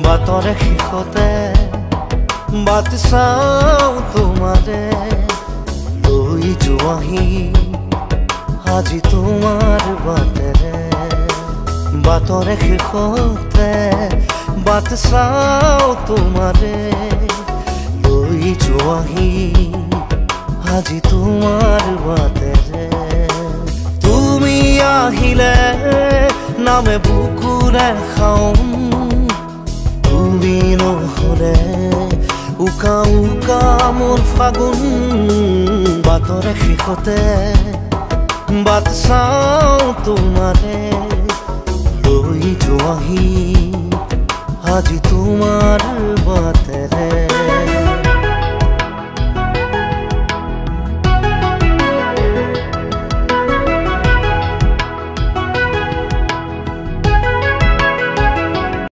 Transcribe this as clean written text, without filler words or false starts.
বাটৰে শেষতে বাট চাওঁ তোমাৰে লৈ যোৱাহি আজি তোমাৰ বাটেৰে বাটৰে শেষতে বাট চাওঁ তোমাৰে লৈ যোৱাহি আজি তোমাৰ বাটেৰে তুমি আহিলে নামে বুকুৰে খাওঁ তুমি নহ'লে উকা উকা মোৰ ফাগুন বাটৰে শেষতে বাট চাওঁ তোমাৰে লৈ যোৱাহি আজি তোমাৰ বাটেৰে